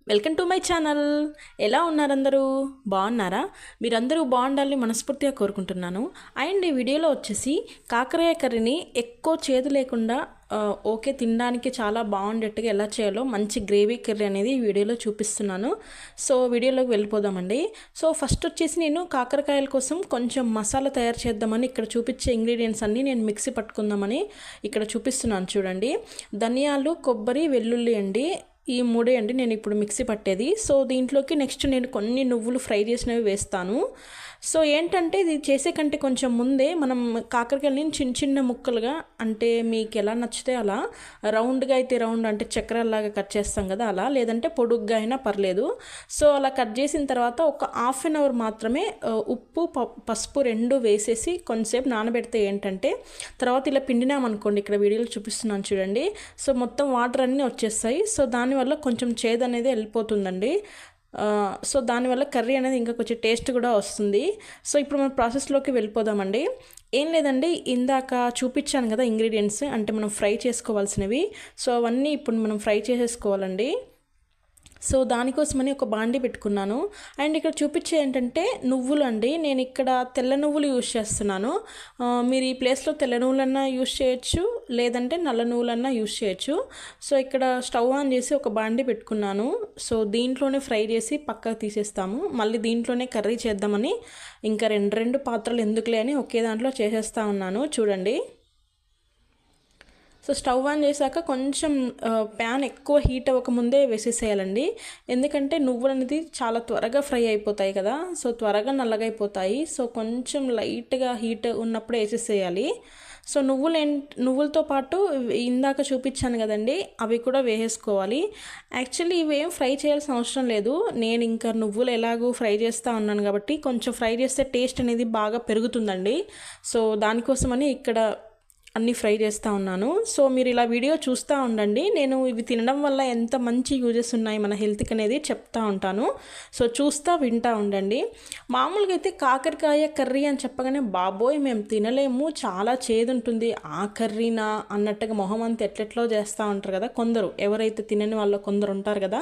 Welcome to my channel. ఎలా ఉన్నారు అందరూ? బాగున్నారా? మీరందరూ బాగుండాలని మనస్ఫూర్తిగా కోరుకుంటున్నాను. అండ్ ఈ వీడియోలో వచ్చేసి కాకరకాయ కర్రీని ఎక్కువ చేదు లేకుండా ఓకే తినడానికి చాలా బాగుండేట్టుగా ఎలా చేయాలో మంచి గ్రేవీ కర్రీ అనేది ఈ వీడియోలో చూపిస్తున్నాను. సో వీడియోలోకి వెళ్ళిపోదామండి. సో ఫస్ట్ వచ్చేసి నేను కాకరకాయల కోసం కొంచెం మసాలా తయారు చేద్దామని ఇక్కడ చూపించే ఇంగ్రీడియంట్స్ అన్నీ నేను మిక్సీ పట్టుకుందామని ఇక్కడ చూపిస్తున్నాను చూడండి. ధనియాలు, కొబ్బరి, వెల్లుల్లి అండి, ఈ మూడే అండి నేను ఇప్పుడు మిక్సీ పట్టేది. సో దీంట్లోకి నెక్స్ట్ నేను కొన్ని నువ్వులు ఫ్రై చేసినవి వేస్తాను. సో ఏంటంటే ఇది చేసే కంటే కొంచెం ముందే మనం కాకరకాయలని చిన్న చిన్న ముక్కలుగా, అంటే మీకు ఎలా నచ్చితే అలా, రౌండ్గా అయితే రౌండ్, అంటే చక్రాల్లాగా కట్ చేస్తాం కదా అలా, లేదంటే పొడుగ్గా అయినా పర్లేదు. సో అలా కట్ చేసిన తర్వాత ఒక హాఫ్ అన్ అవర్ మాత్రమే ఉప్పు పసుపు రెండు వేసేసి కొంచెంసేపు నానబెడితే ఏంటంటే తర్వాత ఇలా పిండినామనుకోండి, ఇక్కడ వీడియోలో చూపిస్తున్నాను చూడండి, సో మొత్తం వాటర్ అన్నీ వచ్చేస్తాయి. సో దానివల్ల కొంచెం చేదు అనేది వెళ్ళిపోతుందండి. సో దానివల్ల కర్రీ అనేది ఇంకా కొంచెం టేస్ట్ కూడా వస్తుంది. సో ఇప్పుడు మనం ప్రాసెస్లోకి వెళ్ళిపోదామండి. ఏం లేదండి, ఇందాక చూపించాను కదా ఇంగ్రీడియంట్స్, అంటే మనం ఫ్రై చేసుకోవాల్సినవి. సో అవన్నీ ఇప్పుడు మనం ఫ్రై చేసేసుకోవాలండి. సో దానికోసమని ఒక బాండి పెట్టుకున్నాను. అండ్ ఇక్కడ చూపించే ఏంటంటే నువ్వులు అండి, నేను ఇక్కడ తెల్ల నువ్వులు యూజ్ చేస్తున్నాను. మీరు ఈ ప్లేస్లో తెల్ల నువ్వులన్నా యూజ్ చేయొచ్చు, లేదంటే నల్ల నువ్వులన్నా యూజ్ చేయొచ్చు. సో ఇక్కడ స్టవ్ ఆన్ చేసి ఒక బాండి పెట్టుకున్నాను. సో దీంట్లోనే ఫ్రై చేసి పక్కకు తీసేస్తాము. మళ్ళీ దీంట్లోనే కర్రీ చేద్దామని ఇంకా రెండు పాత్రలు ఎందుకులే అని ఒకే దాంట్లో చేసేస్తా ఉన్నాను చూడండి. సో స్టవ్ ఆన్ చేశాక కొంచెం ప్యాన్ ఎక్కువ హీట్ అవ్వకముందే వేసేసేయాలండి. ఎందుకంటే నువ్వులు అనేది చాలా త్వరగా ఫ్రై అయిపోతాయి కదా, సో త్వరగా నల్లగైపోతాయి. సో కొంచెం లైట్గా హీట్ ఉన్నప్పుడే వేసేసేయాలి. సో నువ్వులతో పాటు ఇందాక చూపించాను కదండి, అవి కూడా వేసేసుకోవాలి. యాక్చువల్లీ ఇవేం ఫ్రై చేయాల్సిన అవసరం లేదు. నేను ఇంకా నువ్వులు ఎలాగూ ఫ్రై చేస్తూ ఉన్నాను కాబట్టి కొంచెం ఫ్రై చేస్తే టేస్ట్ అనేది బాగా పెరుగుతుందండి. సో దానికోసమని ఇక్కడ అన్నీ ఫ్రై చేస్తూ ఉన్నాను. సో మీరు ఇలా వీడియో చూస్తూ ఉండండి. నేను ఇవి తినడం వల్ల ఎంత మంచి యూజెస్ ఉన్నాయి మన హెల్త్కి అనేది చెప్తా ఉంటాను. సో చూస్తూ వింటూ ఉండండి. మామూలుగా అయితే కాకరకాయ కర్రీ అని చెప్పగానే బాబోయ్ మేము తినలేము, చాలా చేదు ఉంటుంది, ఆ కర్రీనా అన్నట్టుగా మొహం అంతా ఎట్లెట్లో చేస్తూ ఉంటారు కదా కొందరు, ఎవరైతే తినని వాళ్ళు కొందరు ఉంటారు కదా.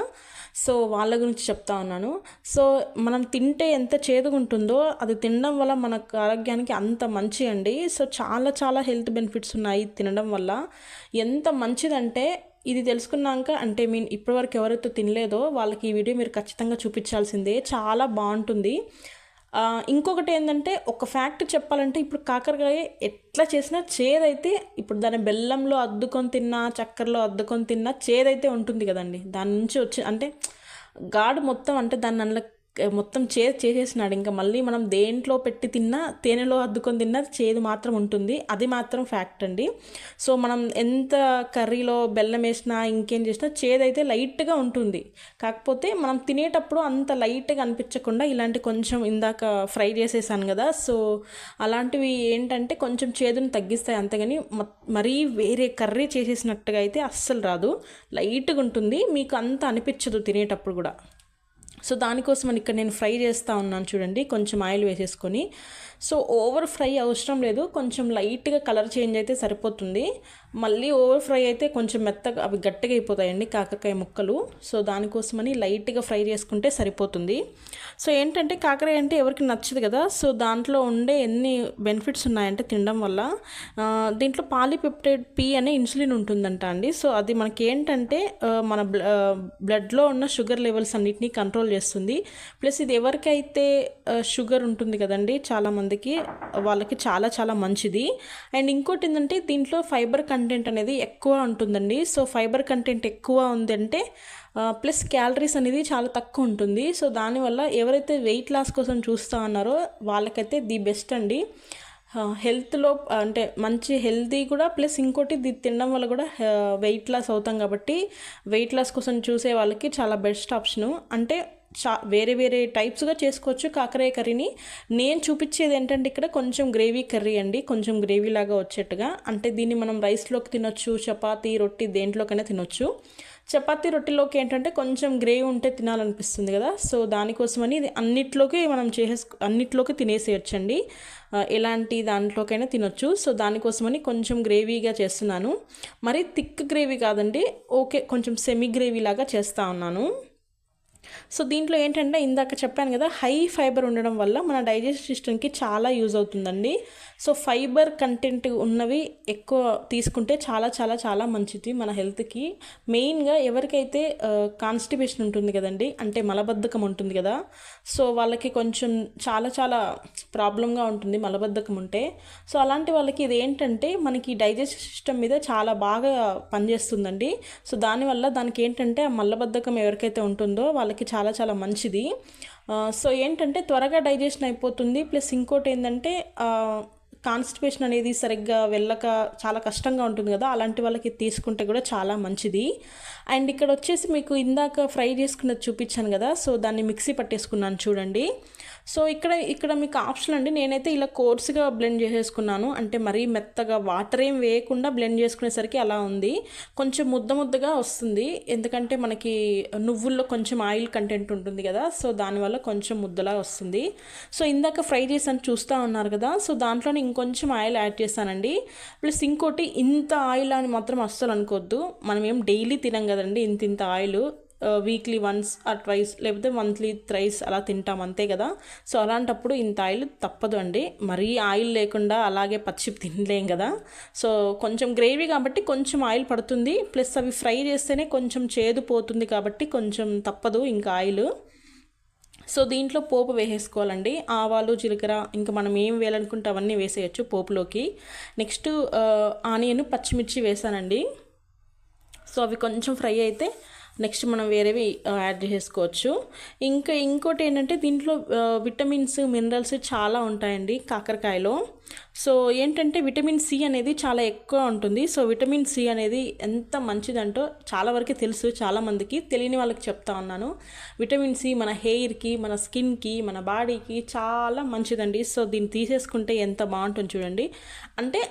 సో వాళ్ళ గురించి చెప్తా ఉన్నాను. సో మనం తింటే ఎంత చేదుగా ఉంటుందో అది తినడం వల్ల మనకు ఆరోగ్యానికి అంత మంచి అండి. సో చాలా చాలా హెల్త్ బెనిఫిట్స్ ఉన్నాయి తినడం వల్ల. ఎంత మంచిదంటే ఇది తెలుసుకున్నాక, అంటే ఇప్పటివరకు ఎవరైతే తినలేదో వాళ్ళకి ఈ వీడియో మీరు ఖచ్చితంగా చూపించాల్సిందే, చాలా బాగుంటుంది. ఇంకొకటి ఏంటంటే ఒక ఫ్యాక్ట్ చెప్పాలంటే, ఇప్పుడు కాకరకాయ ఎట్లా చేసినా చేదైతే, ఇప్పుడు దాన్ని బెల్లంలో అద్దుకొని తిన్నా, చక్కెరలో అద్దుకొని తిన్నా చేదైతే ఉంటుంది కదండి. దాని నుంచి వచ్చి అంటే గాడు మొత్తం, అంటే దాన్ని అందులో మొత్తం చేసేసినాడు. ఇంకా మళ్ళీ మనం దేంట్లో పెట్టి తిన్నా, తేనెలో అద్దుకొని తిన్నా చేదు మాత్రం ఉంటుంది. అది మాత్రం ఫ్యాక్ట్ అండి. సో మనం ఎంత కర్రీలో బెల్లం వేసినా ఇంకేం చేసినా చేదైతే లైట్గా ఉంటుంది. కాకపోతే మనం తినేటప్పుడు అంత లైట్గా అనిపించకుండా ఇలాంటి కొంచెం ఇందాక ఫ్రై చేసేసాను కదా, సో అలాంటివి ఏంటంటే కొంచెం చేదుని తగ్గిస్తాయి. అంతేగాని మరీ వేరే కర్రీ చేసేసినట్టుగా అయితే అస్సలు రాదు, లైట్గా ఉంటుంది, మీకు అంత అనిపించదు తినేటప్పుడు కూడా. సో దానికోసం ఇక్కడ నేను ఫ్రై చేస్తూ ఉన్నాను చూడండి, కొంచెం ఆయిల్ వేసేసుకొని. సో ఓవర్ ఫ్రై అవసరం లేదు, కొంచెం లైట్గా కలర్ చేంజ్ అయితే సరిపోతుంది. మళ్ళీ ఓవర్ ఫ్రై అయితే కొంచెం మెత్తగా అవి గట్టిగా అయిపోతాయండి కాకరకాయ ముక్కలు. సో దానికోసమని లైట్గా ఫ్రై చేసుకుంటే సరిపోతుంది. సో ఏంటంటే కాకరకాయ అంటే ఎవరికి నచ్చదు కదా, సో దాంట్లో ఉండే ఎన్ని బెనిఫిట్స్ ఉన్నాయంటే తినడం వల్ల, దీంట్లో పాలీపెప్టైడ్ పి అనే ఇన్సులిన్ ఉంటుందంట అండి. సో అది మనకి ఏంటంటే మన బ్లడ్లో ఉన్న షుగర్ లెవెల్స్ అన్నిటినీ కంట్రోల్ చేస్తుంది. ప్లస్ ఇది ఎవరికైతే షుగర్ ఉంటుంది కదండి చాలామందికి, వాళ్ళకి చాలా చాలా మంచిది. అండ్ ఇంకోటి ఏంటంటే దీంట్లో ఫైబర్ కంటెంట్ అనేది ఎక్కువ ఉంటుందండి. సో ఫైబర్ కంటెంట్ ఎక్కువ ఉందంటే ప్లస్ క్యాలరీస్ అనేది చాలా తక్కువ ఉంటుంది. సో దానివల్ల ఎవరైతే వెయిట్ లాస్ కోసం చూస్తూ ఉన్నారో వాళ్ళకైతే ది బెస్ట్ అండి. హెల్త్లో అంటే మంచి హెల్తీ కూడా, ప్లస్ ఇంకోటి ఇది తినడం వల్ల కూడా వెయిట్ లాస్ అవుతాం కాబట్టి వెయిట్ లాస్ కోసం చూసే వాళ్ళకి చాలా బెస్ట్ ఆప్షను. అంటే వేరే వేరే టైప్స్గా చేసుకోవచ్చు కాకరకాయ కర్రీని. నేను చూపించేది ఏంటంటే ఇక్కడ కొంచెం గ్రేవీ కర్రీ అండి, కొంచెం గ్రేవీ లాగా వచ్చేట్టుగా. అంటే దీన్ని మనం రైస్లోకి తినొచ్చు, చపాతీ, రొట్టి దేంట్లోకైనా తినొచ్చు. చపాతీ రొట్టెలోకి ఏంటంటే కొంచెం గ్రేవీ ఉంటే తినాలనిపిస్తుంది కదా, సో దానికోసమని ఇది అన్నిట్లోకి తినేసేయచ్చండి, ఎలాంటి దాంట్లోకైనా తినొచ్చు. సో దానికోసమని కొంచెం గ్రేవీగా చేస్తున్నాను, మరి థిక్ గ్రేవీ కాదండి, ఓకే కొంచెం సెమీ గ్రేవీ లాగా చేస్తూ ఉన్నాను. సో దీంట్లో ఏంటంటే ఇందాక చెప్పాను కదా, హై ఫైబర్ ఉండడం వల్ల మన డైజెస్ట్ సిస్టమ్కి చాలా యూజ్ అవుతుందండి. సో ఫైబర్ కంటెంట్ ఉన్నవి ఎక్కువ తీసుకుంటే చాలా చాలా చాలా మంచిది మన హెల్త్కి. మెయిన్గా ఎవరికైతే కాన్స్టిపేషన్ ఉంటుంది కదండి, అంటే మలబద్ధకం ఉంటుంది కదా, సో వాళ్ళకి కొంచెం చాలా చాలా ప్రాబ్లంగా ఉంటుంది మలబద్ధకం ఉంటే. సో అలాంటి వాళ్ళకి ఇది ఏంటంటే మనకి డైజెస్ట్ సిస్టమ్ మీద చాలా బాగా పనిచేస్తుందండి. సో దానివల్ల దానికి ఏంటంటే ఆ మలబద్ధకం ఎవరికైతే ఉంటుందో వాళ్ళకి చాలా చాలా మంచిది. సో ఏంటంటే త్వరగా డైజెషన్ అయిపోతుంది. ప్లస్ ఇంకోటి ఏంటంటే కాన్స్టిపేషన్ అనేది సరిగ్గా వెళ్ళక చాలా కష్టంగా ఉంటుంది కదా, అలాంటి వాళ్ళకి తీసుకుంటే కూడా చాలా మంచిది. అండ్ ఇక్కడ వచ్చేసి మీకు ఇందాక ఫ్రై చేసుకున్నది చూపించాను కదా, సో దాన్ని మిక్సీ పట్టేసుకున్నాను చూడండి. సో ఇక్కడ మీకు ఆప్షన్ అండి, నేనైతే ఇలా కోర్స్గా బ్లెండ్ చేసేసుకున్నాను. అంటే మరీ మెత్తగా వాటర్ ఏం వేయకుండా బ్లెండ్ చేసుకునేసరికి అలా ఉంది, కొంచెం ముద్దగా వస్తుంది. ఎందుకంటే మనకి నువ్వుల్లో కొంచెం ఆయిల్ కంటెంట్ ఉంటుంది కదా, సో దానివల్ల కొంచెం ముద్దలా వస్తుంది. సో ఇందాక ఫ్రై చేసాను చూస్తూ ఉన్నారు కదా, సో దాంట్లోనే ఇంకొంచెం ఆయిల్ యాడ్ చేశానండి. ప్లస్ ఇంకోటి, ఇంత ఆయిల్ అని మాత్రం అస్సలు అనుకోవద్దు. మనం ఏం డైలీ తినం కదండి ఇంత oil, weekly once or twice లేకపోతే మంత్లీ థ్రైస్ అలా తింటాం అంతే కదా. సో అలాంటప్పుడు ఇంత ఆయిల్ తప్పదు అండి. మరీ ఆయిల్ లేకుండా అలాగే పచ్చి తినలేం కదా. సో కొంచెం గ్రేవీ కాబట్టి కొంచెం ఆయిల్ పడుతుంది, ప్లస్ అవి ఫ్రై చేస్తేనే కొంచెం చేదు పోతుంది కాబట్టి కొంచెం తప్పదు ఇంకా ఆయిల్. సో దీంట్లో పోపు వేసేసుకోవాలండి. ఆవాలు, జీలకర్ర, ఇంకా మనం ఏం వేయాలనుకుంటే అవన్నీ వేసేయచ్చు పోపులోకి. నెక్స్ట్ ఆనియన్, పచ్చిమిర్చి వేసానండి. సో అవి కొంచెం ఫ్రై అయితే నెక్స్ట్ మనం వేరేవి యాడ్ చేసుకోవచ్చు. ఇంకోటి ఏంటంటే దీంట్లో విటమిన్స్, మినరల్స్ చాలా ఉంటాయండి కాకరకాయలో. సో ఏంటంటే విటమిన్ సి అనేది చాలా ఎక్కువ ఉంటుంది. సో విటమిన్ సి అనేది ఎంత మంచిదంటో చాలా వరకు తెలుసు, చాలామందికి తెలియని వాళ్ళకి చెప్తా ఉన్నాను. విటమిన్ సి మన హెయిర్కి, మన స్కిన్కి, మన బాడీకి చాలా మంచిదండి. సో దీన్ని తీసేసుకుంటే ఎంత బాగుంటుంది చూడండి. అంటే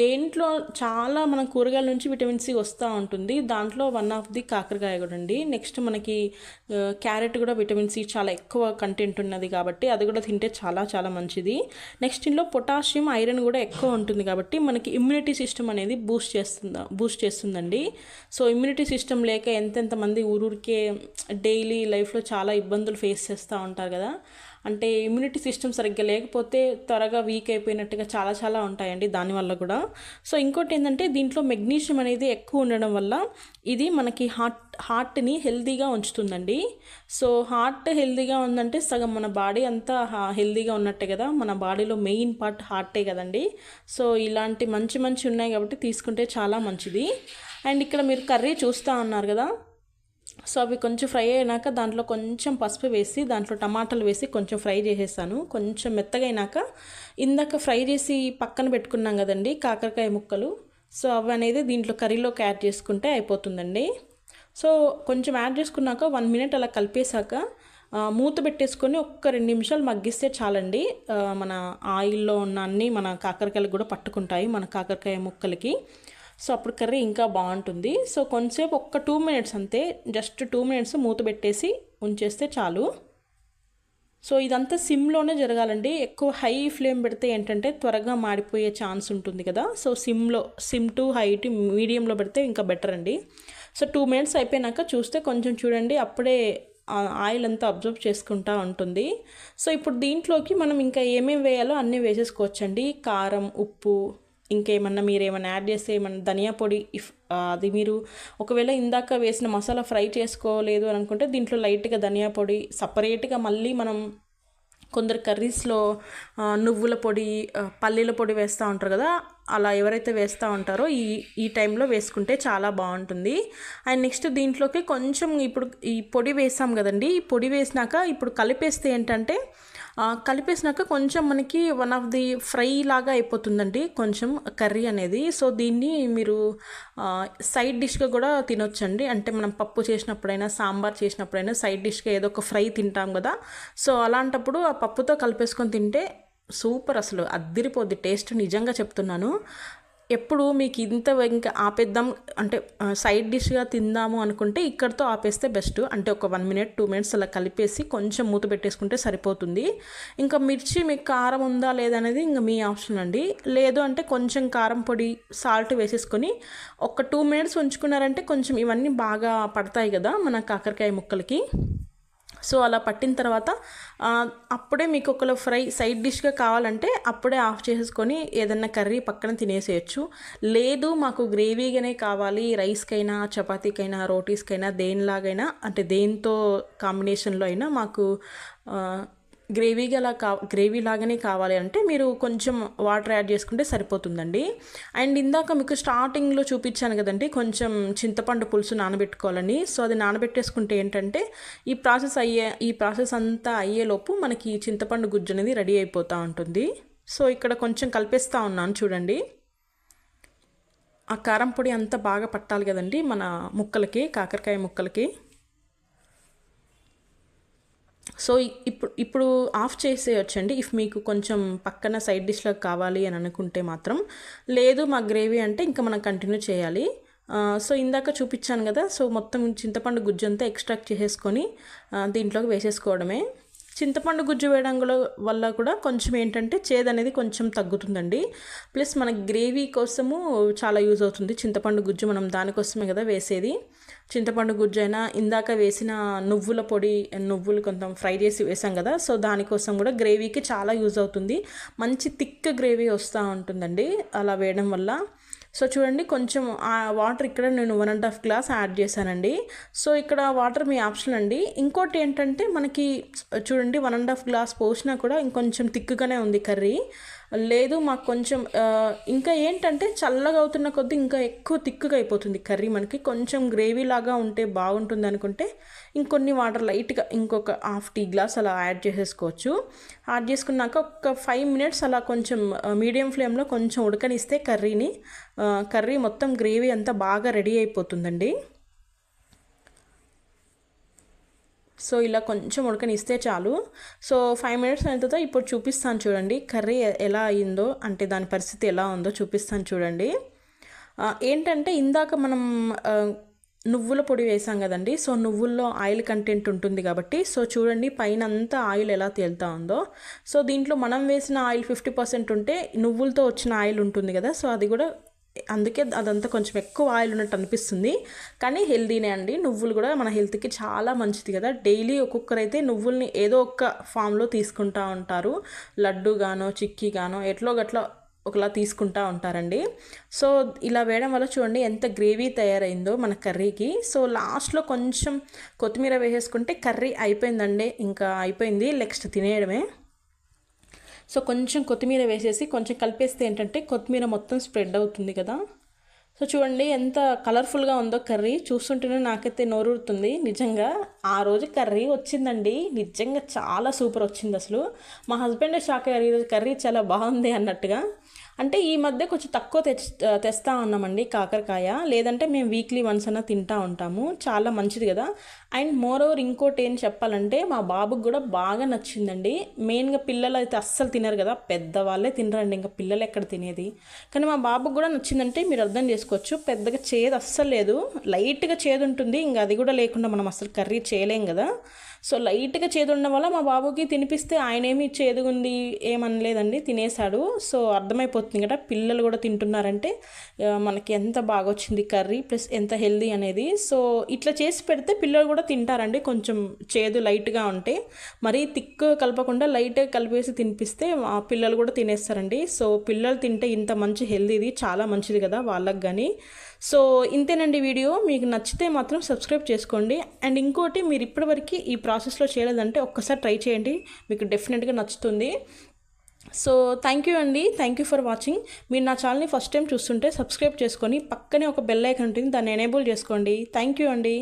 దేంట్లో చాలా మన కూరగాయల నుంచి విటమిన్ సి వస్తూ ఉంటుంది. దాంట్లో వన్ ఆఫ్ ది కాకరకాయ కూడా అండి. నెక్స్ట్ మనకి క్యారెట్ కూడా విటమిన్ సి చాలా ఎక్కువ కంటెంట్ ఉన్నది కాబట్టి అది కూడా తింటే చాలా చాలా మంచిది. నెక్స్ట్ ఇందులో పొటాషియం, ఐరన్ కూడా ఎక్కువ ఉంటుంది కాబట్టి మనకి ఇమ్యూనిటీ సిస్టమ్ అనేది బూస్ట్ చేస్తుందండి. సో ఇమ్యూనిటీ సిస్టమ్ లేక ఎంతెంతమంది ఊరూరికే డైలీ లైఫ్లో చాలా ఇబ్బందులు ఫేస్ చేస్తూ ఉంటారు కదా. అంటే ఇమ్యూనిటీ సిస్టమ్ సరిగ్గా లేకపోతే త్వరగా వీక్ అయిపోయినట్టుగా చాలా చాలా ఉంటాయండి దానివల్ల కూడా. సో ఇంకోటి ఏంటంటే దీంట్లో మెగ్నీషియం అనేది ఎక్కువ ఉండడం వల్ల ఇది మనకి హార్ట్ని హెల్తీగా ఉంచుతుందండి. సో హార్ట్ హెల్తీగా ఉందంటే సగం మన బాడీ అంతా హెల్తీగా ఉన్నట్టే కదా. మన బాడీలో మెయిన్ పార్ట్ హార్టే కదండి. సో ఇలాంటి మంచి ఉన్నాయి కాబట్టి తీసుకుంటే చాలా మంచిది. అండ్ ఇక్కడ మీరు కర్రీ చూస్తూ ఉన్నారు కదా, సో అవి కొంచెం ఫ్రై అయినాక దాంట్లో కొంచెం పసుపు వేసి దాంట్లో టమాటాలు వేసి కొంచెం ఫ్రై చేసేసాను. కొంచెం మెత్తగా అయినాక ఇందాక ఫ్రై చేసి పక్కన పెట్టుకున్నాం కదండి కాకరకాయ ముక్కలు, సో అవి అనేది దీంట్లో కర్రీలోకి యాడ్ చేసుకుంటే అయిపోతుందండి. సో కొంచెం యాడ్ చేసుకున్నాక 1 minute అలా కలిపేశాక మూత పెట్టేసుకొని ఒక్క 2 నిమిషాలు మగ్గిస్తే చాలండి. మన ఆయిల్లో ఉన్న అన్నీ మన కాకరకాయలకు కూడా పట్టుకుంటాయి, మన కాకరకాయ ముక్కలకి. సో అప్పుడు కర్రీ ఇంకా బాగుంటుంది. సో కొంచెంసేపు ఒక్క 2 minutes అంతే, జస్ట్ 2 minutes మూత పెట్టేసి ఉంచేస్తే చాలు. సో ఇదంతా సిమ్లోనే జరగాలండి. ఎక్కువ హై ఫ్లేమ్ పెడితే ఏంటంటే త్వరగా మాడిపోయే ఛాన్స్ ఉంటుంది కదా. So SIM to high to మీడియంలో పెడితే ఇంకా బెటర్ అండి. సో 2 minutes అయిపోయినాక చూస్తే కొంచెం చూడండి, అప్పుడే ఆయిల్ అంతా అబ్జర్వ్ చేసుకుంటూ ఉంటుంది. సో ఇప్పుడు దీంట్లోకి మనం ఇంకా ఏమేమి వేయాలో అన్నీ వేసేసుకోవచ్చండి. కారం, ఉప్పు, ఇంకేమన్నా మీరు ఏమైనా యాడ్ చేస్తే ఏమన్నా ధనియా పొడి, అది మీరు ఒకవేళ ఇందాక వేసిన మసాలా ఫ్రై చేసుకోలేదు అని అనుకుంటే దీంట్లో లైట్గా ధనియా పొడి సపరేట్గా మళ్ళీ మనం కొందరు కర్రీస్లో నువ్వుల పొడి, పల్లీల పొడి వేస్తూ ఉంటారు కదా, అలా ఎవరైతే వేస్తూ ఉంటారో ఈ టైంలో వేసుకుంటే చాలా బాగుంటుంది. అండ్ నెక్స్ట్ దీంట్లోకి కొంచెం ఇప్పుడు ఈ పొడి వేసాం కదండి, ఈ పొడి వేసినాక ఇప్పుడు కలిపేస్తే ఏంటంటే కలిపేసినాక కొంచెం మనకి వన్ ఆఫ్ ది ఫ్రై లాగా అయిపోతుందండి కొంచెం కర్రీ అనేది. సో దీన్ని మీరు సైడ్ డిష్గా కూడా తినొచ్చండి. అంటే మనం పప్పు చేసినప్పుడైనా, సాంబార్ చేసినప్పుడైనా సైడ్ డిష్గా ఏదో ఒక ఫ్రై తింటాం కదా, సో అలాంటప్పుడు ఆ పప్పుతో కలిపేసుకొని తింటే సూపర్, అసలు అద్దిరిపోద్ది టేస్ట్, నిజంగా చెప్తున్నాను. ఎప్పుడు మీకు ఇంత ఇంకా ఆపేద్దాం అంటే సైడ్ డిష్గా తిందాము అనుకుంటే ఇక్కడితో ఆపేస్తే బెస్ట్. అంటే ఒక 1 మినిట్ 2 మినిట్స్ అలా కలిపేసి కొంచెం మూత పెట్టేసుకుంటే సరిపోతుంది. ఇంకా మిర్చి మీకు కారం ఉందా లేదనేది ఇంకా మీ ఆప్షన్ అండి. లేదు అంటే కొంచెం కారం పొడి సాల్ట్ వేసేసుకొని ఒక 2 మినిట్స్ ఉంచుకున్నారంటే కొంచెం ఇవన్నీ బాగా పడతాయి కదా మన కాకరకాయ ముక్కలకి. సో అలా పట్టిన తర్వాత అప్పుడే మీకు ఒకవేళ ఫ్రై సైడ్ డిష్గా కావాలంటే అప్పుడే ఆఫ్ చేసేసుకొని ఏదన్నా కర్రీ పక్కన తినేసేయచ్చు. లేదు మాకు గ్రేవీగానే కావాలి, రైస్కైనా చపాతీకైనా రోటీస్కైనా దేనిలాగైనా అంటే దేంతో కాంబినేషన్లో అయినా మాకు గ్రేవీ లాగానే కావాలి అంటే మీరు కొంచెం వాటర్ యాడ్ చేసుకుంటే సరిపోతుందండి. అండ్ ఇందాక మీకు స్టార్టింగ్లో చూపించాను కదండి కొంచెం చింతపండు పులుసు నానబెట్టుకోవాలని. సో అది నానబెట్టేసుకుంటే ఏంటంటే ఈ ప్రాసెస్ అంతా అయ్యేలోపు మనకి చింతపండు గుజ్జు అనేది రెడీ అయిపోతూ ఉంటుంది. సో ఇక్కడ కొంచెం కలిపేస్తూ ఉన్నాను చూడండి. ఆ కారం పొడి అంతా బాగా పట్టాలి కదండి మన ముక్కలకి, కాకరకాయ ముక్కలకి. సో ఇప్పుడు ఆఫ్ చేసేయచ్చండి ఇఫ్ మీకు కొంచెం పక్కన సైడ్ డిష్లో కావాలి అని అనుకుంటే మాత్రం. లేదు మా గ్రేవీ అంటే ఇంకా మనం కంటిన్యూ చేయాలి. సో ఇందాక చూపించాను కదా, సో మొత్తం చింతపండు గుజ్జు అంతా ఎక్స్ట్రాక్ట్ చేసేసుకొని దీంట్లోకి వేసేసుకోవడమే. చింతపండు గుజ్జు వేయడం వల్ల కూడా కొంచెం ఏంటంటే చేదు అనేది కొంచెం తగ్గుతుందండి. ప్లస్ మన గ్రేవీ కోసము చాలా యూజ్ అవుతుంది చింతపండు గుజ్జు. మనం దానికోసమే కదా వేసేది. చింతపండు గుజ్జు అయినా ఇందాక వేసిన నువ్వుల పొడి, నువ్వులు కొంచెం ఫ్రై చేసి వేసాం కదా, సో దానికోసం కూడా గ్రేవీకి చాలా యూజ్ అవుతుంది. మంచి థిక్ గ్రేవీ వస్తూ ఉంటుందండి అలా వేయడం వల్ల. సో చూడండి కొంచెం వాటర్ ఇక్కడ నేను 1.5 గ్లాస్ యాడ్ చేశానండి. సో ఇక్కడ వాటర్ మీ ఆప్షన్ అండి. ఇంకోటి ఏంటంటే మనకి చూడండి 1.5 గ్లాస్ పోసినా కూడా ఇంకొంచెం థిక్గానే ఉంది కర్రీ. లేదు మాకు కొంచెం ఇంకా ఏంటంటే చల్లగా అవుతున్న కొద్దీ ఇంకా ఎక్కువ థిక్గా అయిపోతుంది కర్రీ. మనకి కొంచెం గ్రేవీ లాగా ఉంటే బాగుంటుంది అనుకుంటే ఇంకొన్ని వాటర్ లైట్గా ఇంకొక 1/2 టీ గ్లాస్ అలా యాడ్ చేసేసుకోవచ్చు. యాడ్ చేసుకున్నాక ఒక 5 మినిట్స్ అలా కొంచెం మీడియం ఫ్లేమ్లో కొంచెం ఉడకనిస్తే కర్రీ మొత్తం గ్రేవీ అంతా బాగా రెడీ అయిపోతుందండి. సో ఇలా కొంచెం ఉడకనిస్తే చాలు. సో 5 మినిట్స్ అయిన తర్వాత ఇప్పుడు చూపిస్తాను చూడండి కర్రీ ఎలా అయిందో, అంటే దాని పరిస్థితి ఎలా ఉందో చూపిస్తాను చూడండి. ఏంటంటే ఇందాక మనం నువ్వుల పొడి వేసాం కదండి, సో నువ్వుల్లో ఆయిల్ కంటెంట్ ఉంటుంది కాబట్టి సో చూడండి పైన అంతా ఆయిల్ ఎలా తేలుతూ ఉందో. సో దీంట్లో మనం వేసిన ఆయిల్ 50% ఉంటే నువ్వులతో వచ్చిన ఆయిల్ ఉంటుంది కదా, సో అది కూడా అందుకే అదంతా కొంచెం ఎక్కువ ఆయిల్ ఉన్నట్టు అనిపిస్తుంది. కానీ హెల్దీనే అండి. నువ్వులు కూడా మన హెల్త్కి చాలా మంచిది కదా. డైలీ ఒక్కొక్కరైతే నువ్వుల్ని ఏదో ఒక ఫామ్లో తీసుకుంటూ ఉంటారు. లడ్డు గానో చిక్కీ గానో ఎట్లో గట్లా ఒకలా తీసుకుంటూ ఉంటారండి. సో ఇలా వేయడం వల్ల చూడండి ఎంత గ్రేవీ తయారైందో మన కర్రీకి. సో లాస్ట్లో కొంచెం కొత్తిమీర వేసేసుకుంటే కర్రీ అయిపోయిందండి, ఇంకా అయిపోయింది, నెక్స్ట్ తినేయడమే. సో కొంచెం కొత్తిమీర వేసేసి కొంచెం కలిపేస్తే ఏంటంటే కొత్తిమీర మొత్తం స్ప్రెడ్ అవుతుంది కదా. సో చూడండి ఎంత కలర్ఫుల్గా ఉందో కర్రీ. చూస్తుంటేనే నాకైతే నోరూరుతుంది నిజంగా. ఆ రోజు కర్రీ వచ్చిందండి, నిజంగా చాలా సూపర్ వచ్చింది అసలు. మా హస్బెండ్ షాక్ అయ్యారు, ఈరోజు కర్రీ చాలా బాగుంది అన్నట్టుగా. అంటే ఈ మధ్య కొంచెం తక్కువ తెస్తా ఉన్నామండి కాకరకాయ, లేదంటే మేము వీక్లీ వన్స్ అన్న తింటూ ఉంటాము. చాలా మంచిది కదా. అండ్ మోర్ ఓవర్ ఇంకోటి ఏం చెప్పాలంటే మా బాబుకి కూడా బాగా నచ్చిందండి. మెయిన్గా పిల్లలు అయితే అస్సలు తినరు కదా, పెద్దవాళ్ళే తినరండి, ఇంకా పిల్లలు ఎక్కడ తినేది. కానీ మా బాబుకి కూడా నచ్చిందంటే మీరు అర్థం చేసుకోవచ్చు. పెద్దగా చేదు అస్సలు లేదు, లైట్గా చేదు ఉంటుంది. ఇంకా అది కూడా లేకుండా మనం అసలు కర్రీ చేయలేం కదా. సో లైట్గా చేదు ఉండడం వల్ల మా బాబుకి తినిపిస్తే ఆయనేమి చేదుగుంది ఏమనలేదండి, తినేశాడు. సో అర్థమైపోతుంది కదా పిల్లలు కూడా తింటున్నారంటే మనకి ఎంత బాగా వచ్చింది కర్రీ, ప్లస్ ఎంత హెల్దీ అనేది. సో ఇట్లా చేసి పెడితే పిల్లలు కూడా తింటారండి. కొంచెం చేదు లైట్గా ఉంటే, మరీ థిక్ కలపకుండా లైట్గా కలిపేసి తినిపిస్తే పిల్లలు కూడా తినేస్తారండి. సో పిల్లలు తింటే ఇంత మంచి హెల్దీది చాలా మంచిది కదా వాళ్ళకి కానీ. సో ఇంతేనండి వీడియో. మీకు నచ్చితే మాత్రం సబ్స్క్రైబ్ చేసుకోండి. అండ్ ఇంకోటి, మీరు ఇప్పటివరకు ఈ ప్రాసెస్లో చేయలేదంటే ఒక్కసారి ట్రై చేయండి, మీకు డెఫినెట్గా నచ్చుతుంది. సో థ్యాంక్ యూ అండి, థ్యాంక్ యూ ఫర్ వాచింగ్. మీరు నా ఛానల్ని ఫస్ట్ టైం చూస్తుంటే సబ్స్క్రైబ్ చేసుకొని పక్కనే ఒక బెల్ ఐకాన్ ఉంటుంది, దాన్ని ఎనేబుల్ చేసుకోండి. థ్యాంక్ యూ అండి.